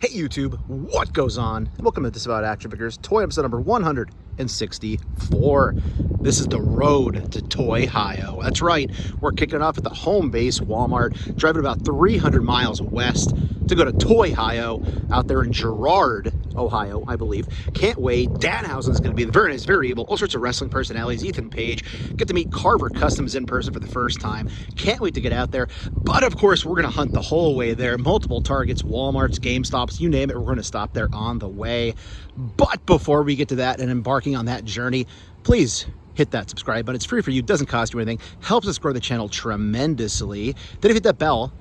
Hey YouTube, what goes on? Welcome to Disavowed Action Figures, toy episode number 164. This is the road to TOYHIO. That's right, we're kicking it off at the home base Walmart, driving about 300 miles west to go to TOYHIO out there in Girard, Ohio, I believe. Can't wait. Danhausen's going to be the very nice, very able, all sorts of wrestling personalities. Ethan Page. Get to meet Carver Customs in person for the first time. Can't wait to get out there. But of course, we're going to hunt the whole way there. Multiple Targets, Walmarts, GameStops, you name it. We're going to stop there on the way. But before we get to that and embarking on that journey, please hit that subscribe button. It's free for you, doesn't cost you anything, helps us grow the channel tremendously. Then if you hit that bell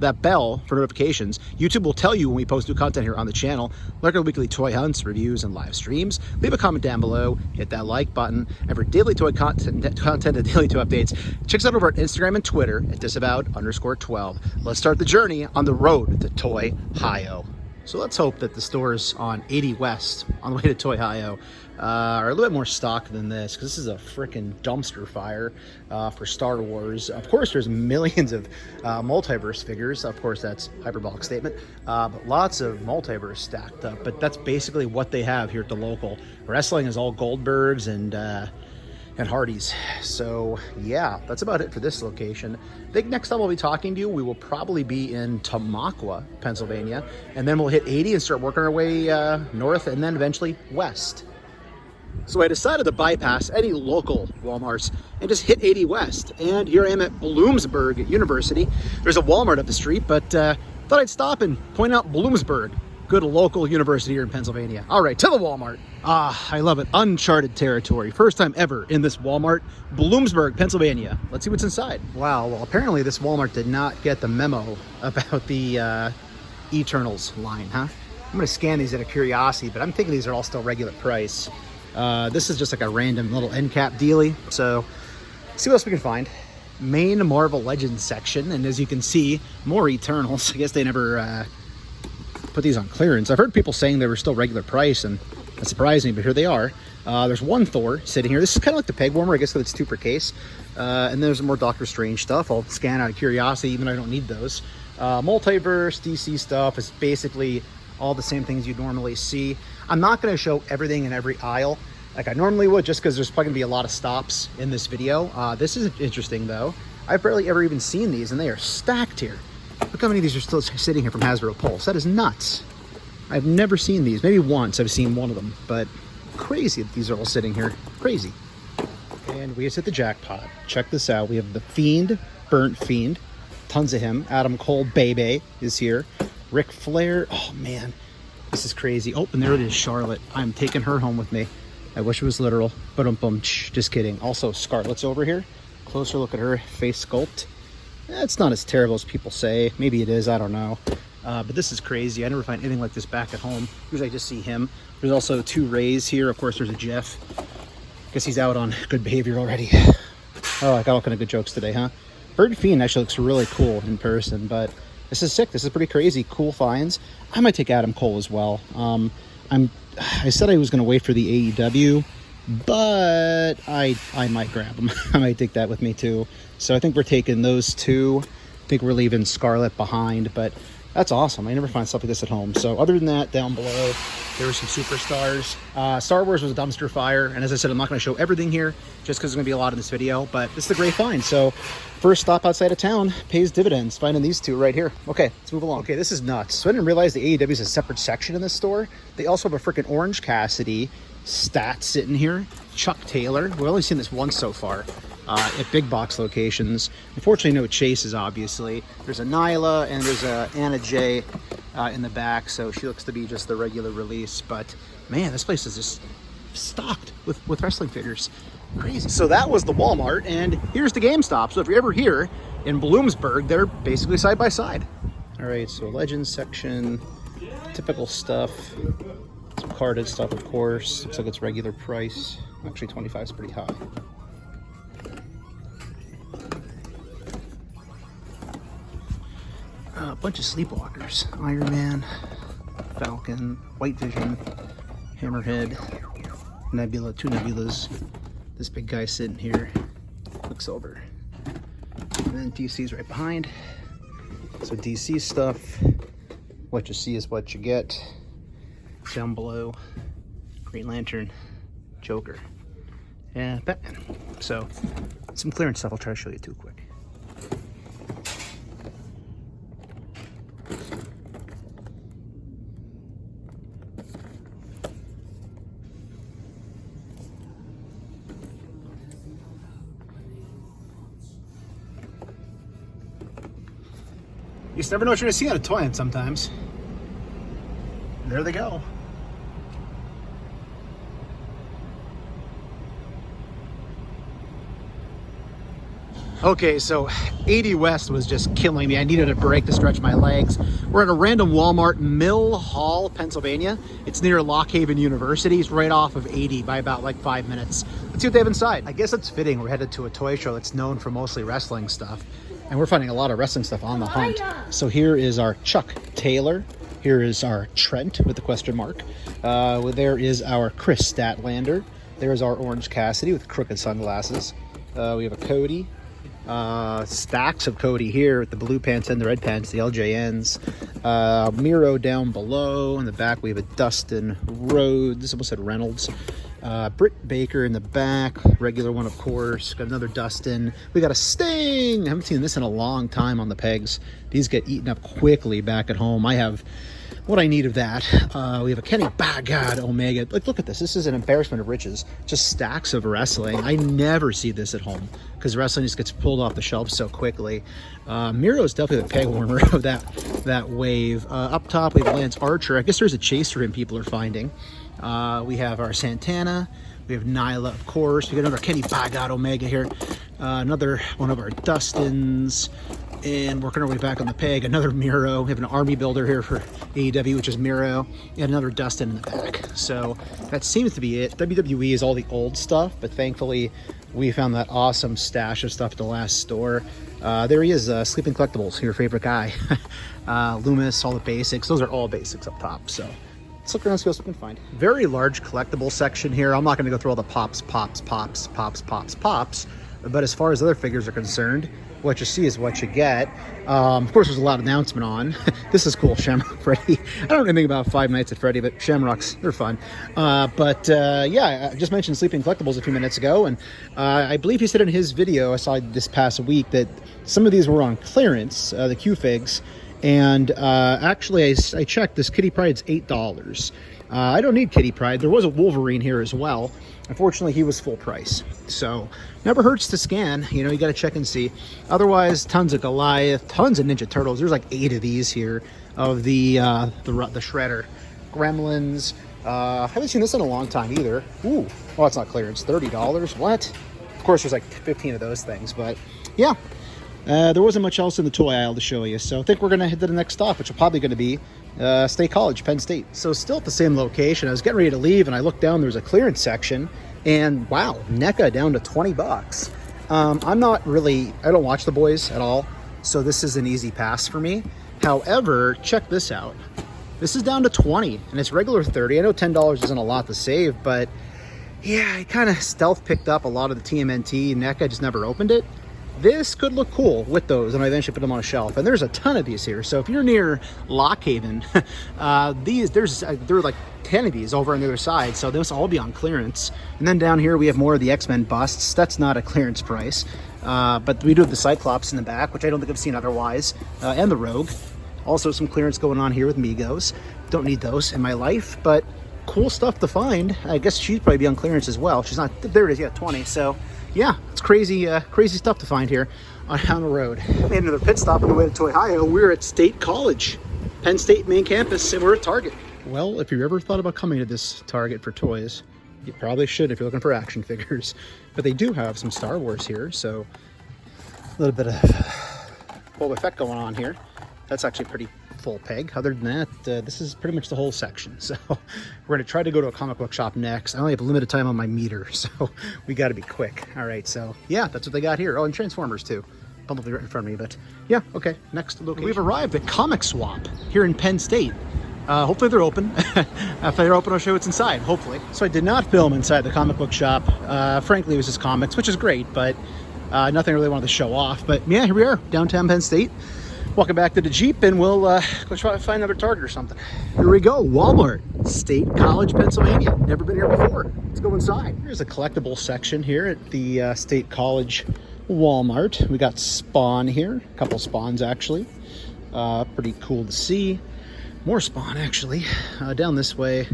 for notifications, YouTube will tell you when we post new content here on the channel, like our weekly toy hunts, reviews, and live streams. Leave a comment down below, hit that like button, and for daily toy content and daily toy updates, check us out over at Instagram and Twitter at Disavowed_12. Let's start the journey on the road to TOYHIO. So let's hope that the stores on 80 West on the way to TOYHIO are a little bit more stock than this, because this is a freaking dumpster fire for Star Wars. Of course, there's millions of Multiverse figures. Of course, that's hyperbolic statement, but lots of Multiverse stacked up. But that's basically what they have here at the local. Wrestling is all Goldbergs and Hardys. So yeah, that's about it for this location. I think next time I'll be talking to you, we will probably be in Tamaqua, Pennsylvania, and then we'll hit 80 and start working our way north and then eventually west. So I decided to bypass any local Walmarts and just hit 80 West. And here I am at Bloomsburg University. There's a Walmart up the street, but thought I'd stop and point out Bloomsburg. Good local university here in Pennsylvania. All right, to the Walmart. I love it. Uncharted territory. First time ever in this Walmart. Bloomsburg, Pennsylvania. Let's see what's inside. Wow, well, apparently this Walmart did not get the memo about the Eternals line, huh? I'm going to scan these out of curiosity, but I'm thinking these are all still regular price. This is just like a random little end cap dealie. So, see what else we can find. Main Marvel Legends section, and as you can see, more Eternals. I guess they never put these on clearance. I've heard people saying they were still regular price, and that surprised me, but here they are. There's one Thor sitting here. This is kind of like the peg warmer, I guess, because it's 2 per case. And there's more Doctor Strange stuff. I'll scan out of curiosity, even though I don't need those. Multiverse, DC stuff is basically all the same things you'd normally see. I'm not going to show everything in every aisle like I normally would, just because there's probably going to be a lot of stops in this video. This is interesting, though. I've barely ever even seen these, and they are stacked here. Look how many of these are still sitting here from Hasbro Pulse. That is nuts. I've never seen these. Maybe once I've seen one of them, but crazy that these are all sitting here. Crazy. And we just hit the jackpot. Check this out. We have the Fiend, Burnt Fiend. Tons of him. Adam Cole, Bebe is here. Ric Flair. Oh, man. This is crazy. Oh, and there it is, Charlotte. I'm taking her home with me. I wish it was literal. But just kidding. Also, Scarlett's over here. Closer look at her face sculpt. It's not as terrible as people say. Maybe it is. I don't know. But this is crazy. I never find anything like this back at home. Usually I just see him. There's also 2 Rays here. Of course, there's a Jeff. Guess he's out on good behavior already. Oh, I got all kind of good jokes today, huh? Bird Fiend actually looks really cool in person, but this is sick. This is pretty crazy. Cool finds. I might take Adam Cole as well. I said I was going to wait for the AEW, but I might grab him. I might take that with me too. So I think we're taking those 2. I think we're leaving Scarlet behind, but that's awesome. I never find stuff like this at home. So other than that, down below, there were some superstars. Star Wars was a dumpster fire, and as I said, I'm not going to show everything here just because there's going to be a lot in this video, but this is a great find. So first stop outside of town pays dividends, finding these 2 right here. Okay, let's move along. Okay, this is nuts. So I didn't realize the AEW is a separate section in this store. They also have a freaking Orange Cassidy stat sitting here. Chuck Taylor. We've only seen this once so far at big box locations. Unfortunately, no chases, obviously. There's a Nyla and there's a Anna J in the back, so she looks to be just the regular release. But man, this place is just stocked with wrestling figures. Crazy. So that was the Walmart, and here's the GameStop. So if you're ever here in Bloomsburg, they're basically side by side. All right, so Legends section, typical stuff. Some carded stuff, of course. Looks like it's regular price. Actually, 25 is pretty high. A bunch of Sleepwalkers. Iron Man, Falcon, White Vision, Hammerhead, Nebula, 2 Nebulas. This big guy sitting here looks over. And then DC's right behind. So DC stuff, what you see is what you get. down below. Green Lantern, Joker, and Batman. So some clearance stuff I'll try to show you too quick. You just never know what you're going to see out of Toy Hunt sometimes. And there they go. Okay, so 80 West was just killing me. I needed a break to stretch my legs. We're at a random Walmart, Mill Hall, Pennsylvania. It's near Lock Haven University. It's right off of 80 by about like 5 minutes. Let's see what they have inside. I guess it's fitting. We're headed to a toy show that's known for mostly wrestling stuff. And we're finding a lot of wrestling stuff on the hunt. So here is our Chuck Taylor. Here is our Trent with the question mark. There is our Chris Statlander. There's our Orange Cassidy with crooked sunglasses. We have a Cody. Stacks of Cody here with the blue pants and the red pants, the LJNs. Miro down below. In the back we have a Dustin Rhodes. Almost said Reynolds. Britt Baker in the back, regular one of course. Got another Dustin. We got a Sting. I haven't seen this in a long time on the pegs. These get eaten up quickly back at home. I have what I need of that. We have a Kenny God Omega. Like, look at this. This is an embarrassment of riches. Just stacks of wrestling. I never see this at home because wrestling just gets pulled off the shelves so quickly. Miro is definitely the peg warmer of that wave. Up top we have Lance Archer. I guess there's a chaser in people are finding. We have our Santana. We have Nyla, of course. We got another Kenny God Omega here. Another one of our Dustins. And working our way back on the peg, another Miro. We have an army builder here for AEW, which is Miro. And another Dustin in the back. So that seems to be it. WWE is all the old stuff, but thankfully we found that awesome stash of stuff at the last store. There he is, Sleeping Collectibles, your favorite guy. Loomis, all the basics. Those are all basics up top, so let's look around and see what else we can find. Very large collectible section here. I'm not going to go through all the pops. But as far as other figures are concerned, what you see is what you get. Of course, there's a lot of announcement on. This is cool, Shamrock Freddy. I don't know anything about Five Nights at Freddy, but Shamrocks, they're fun. Yeah, I just mentioned Sleeping Collectibles a few minutes ago, and I believe he said in his video I saw this past week that some of these were on clearance, the Q-Figs, and actually I checked, this Kitty Pride's $8. I don't need Kitty Pride. There was a Wolverine here as well. Unfortunately, he was full price. So never hurts to scan. You know, you got to check and see. Otherwise, tons of Goliath, tons of Ninja Turtles. There's like 8 of these here of the Shredder. Gremlins. Haven't seen this in a long time either. Ooh, well, it's not clear. It's $30. What? Of course, there's like 15 of those things. But yeah, there wasn't much else in the toy aisle to show you. So I think we're going to head to the next stop, which will probably going to be State College, Penn State. So still at the same location. I was getting ready to leave and I looked down, there was a clearance section and wow, NECA down to $20. I don't watch the boys at all, so this is an easy pass for me. However, check this out. This is down to 20 and it's regular 30. I know $10 isn't a lot to save, but yeah, I kind of stealth picked up a lot of the TMNT. NECA just never opened it. This could look cool with those, and I eventually put them on a shelf. And there's a ton of these here. So if you're near Lock Haven, there are like 10 of these over on the other side. So those all be on clearance. And then down here we have more of the X-Men busts. That's not a clearance price, but we do have the Cyclops in the back, which I don't think I've seen otherwise, and the Rogue. Also some clearance going on here with Migos. Don't need those in my life, but cool stuff to find. I guess she'd probably be on clearance as well. She's not. There it is. Yeah, 20. So. Yeah, it's crazy stuff to find here on the road. Made another pit stop on the way to TOYHIO. We're at State College, Penn State main campus, and we're at Target. Well, if you ever thought about coming to this Target for toys, you probably should if you're looking for action figures. But they do have some Star Wars here, so a little bit of Boba Fett going on here. That's actually pretty full peg. Other than that, this is pretty much the whole section. So we're going to try to go to a comic book shop next. I only have a limited time on my meter, so we got to be quick. All right, so yeah, that's what they got here. Oh, and Transformers too. Probably right in front of me, but yeah, okay, next location. We've arrived at Comic Swap here in Penn State. Hopefully they're open. If they're open, I'll show you what's inside, hopefully. So I did not film inside the comic book shop. Frankly, it was just comics, which is great, but nothing I really wanted to show off. But yeah, here we are, downtown Penn State. Welcome back to the Jeep, and we'll go try to find another Target or something. Here we go, Walmart, State College, Pennsylvania. Never been here before. Let's go inside. Here's a collectible section here at the State College Walmart. We got Spawn here, a couple Spawns actually. Pretty cool to see. More Spawn actually. Down this way,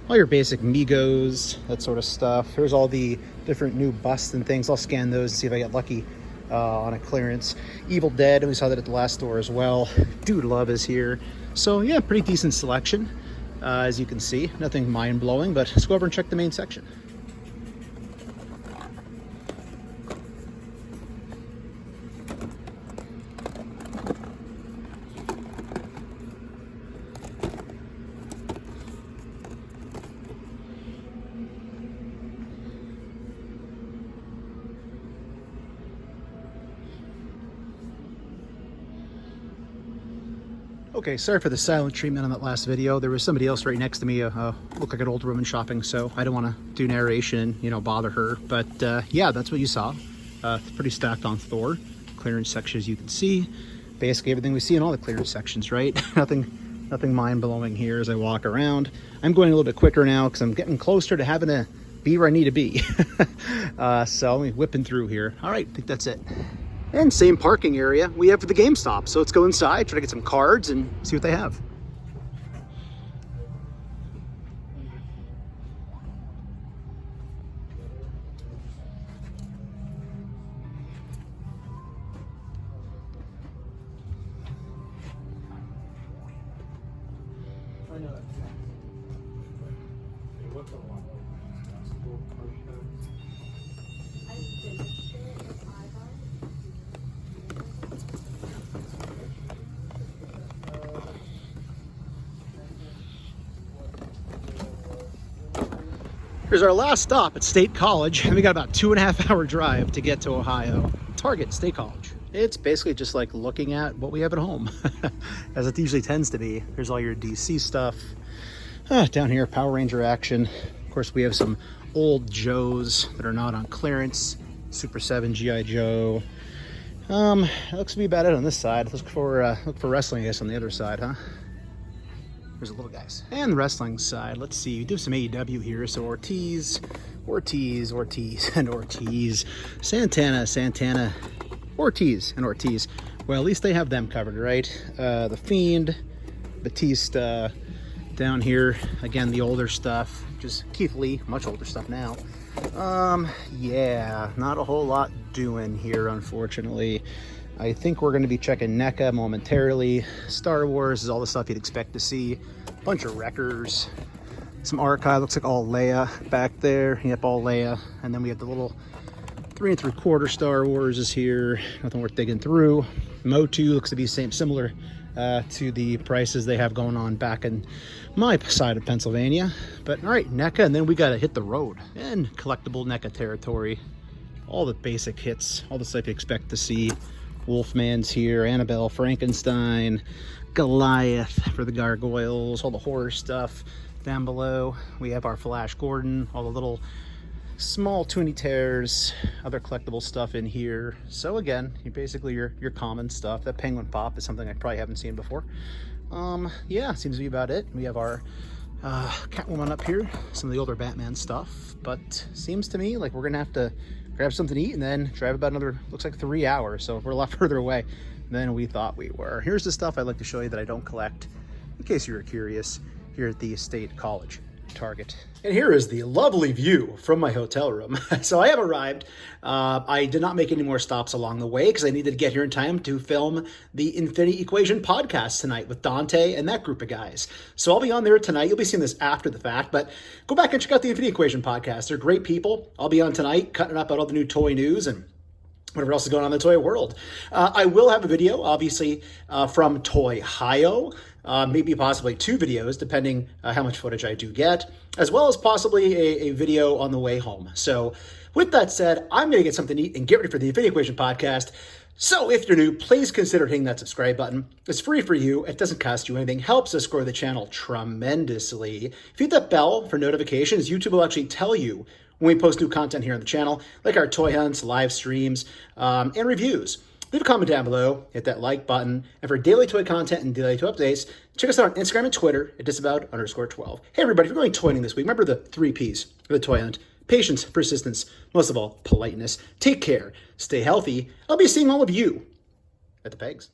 all your basic Migos, that sort of stuff. Here's all the different new busts and things. I'll scan those and see if I get lucky on a clearance. Evil Dead, we saw that at the last store as well. Dude Love is here. So yeah, pretty decent selection, as you can see. Nothing mind-blowing, but let's go over and check the main section. Okay, sorry for the silent treatment on that last video. There was somebody else right next to me, looked like an old woman shopping, so I don't want to do narration, you know, bother her. But yeah, that's what you saw. Pretty stacked on Thor. Clearance section, as you can see. Basically everything we see in all the clearance sections, right? Nothing mind-blowing here as I walk around. I'm going a little bit quicker now because I'm getting closer to having to be where I need to be. So I'm whipping through here. All right, I think that's it. And same parking area we have for the GameStop. So let's go inside, try to get some cards and see what they have. Here's our last stop at State College, and we got about 2.5 hour drive to get to Ohio. Target, State College. It's basically just like looking at what we have at home, as it usually tends to be. There's all your DC stuff. Down here, Power Ranger action. Of course, we have some old Joes that are not on clearance. Super 7 G.I. Joe. That looks to be about it on this side. Look for wrestling, I guess, on the other side, huh? There's the little guys. And the wrestling side, let's see, we do some AEW here. So Ortiz, and Ortiz. Santana, Ortiz, and Ortiz. Well, at least they have them covered, right? The Fiend, Batista. Down here, again, the older stuff. Just Keith Lee, much older stuff now. Yeah, not a whole lot doing here, unfortunately. I think we're going to be checking NECA momentarily. Star Wars is all the stuff you'd expect to see. Bunch of wreckers. Some archive, looks like all Leia back there. Yep, all Leia. And then we have the little 3 3/4 Star Wars is here. Nothing worth digging through. MOTU looks to be similar to the prices they have going on back in my side of Pennsylvania. But all right, NECA, and then we got to hit the road. And collectible NECA territory. All the basic hits, all the stuff you expect to see. Wolfman's here, Annabelle, Frankenstein, Goliath for the gargoyles, all the horror stuff. Down below, we have our Flash Gordon, all the little small Toonie Tears, other collectible stuff in here. So again, basically your common stuff. That Penguin Pop is something I probably haven't seen before. Yeah, seems to be about it. We have our Catwoman up here, some of the older Batman stuff, but seems to me like we're gonna have to grab something to eat and then drive about another, looks like 3 hours. So we're a lot further away than we thought we were. Here's the stuff I'd like to show you that I don't collect, in case you were curious, here at the State College Target. And here is the lovely view from my hotel room. So I have arrived. I did not make any more stops along the way because I needed to get here in time to film the Infinity Equation podcast tonight with Dante and that group of guys. So I'll be on there tonight. You'll be seeing this after the fact, but go back and check out the Infinity Equation podcast. They're great people. I'll be on tonight cutting up all the new toy news and whatever else is going on in the toy world. I will have a video, obviously, from TOYHIO, maybe possibly 2 videos, depending how much footage I do get, as well as possibly a video on the way home. So with that said, I'm going to get something to eat and get ready for the Infinity Equation podcast. So if you're new, please consider hitting that subscribe button. It's free for you. It doesn't cost you anything. Helps us grow the channel tremendously. If you hit that bell for notifications, YouTube will actually tell you when we post new content here on the channel, like our toy hunts, live streams, and reviews. Leave a comment down below, hit that like button, and for daily toy content and daily toy updates, check us out on Instagram and Twitter at Disavowed_12. Hey everybody, if you're going toying this week, remember the 3 Ps of the toy hunt: patience, persistence, most of all, politeness. Take care, stay healthy. I'll be seeing all of you at the pegs.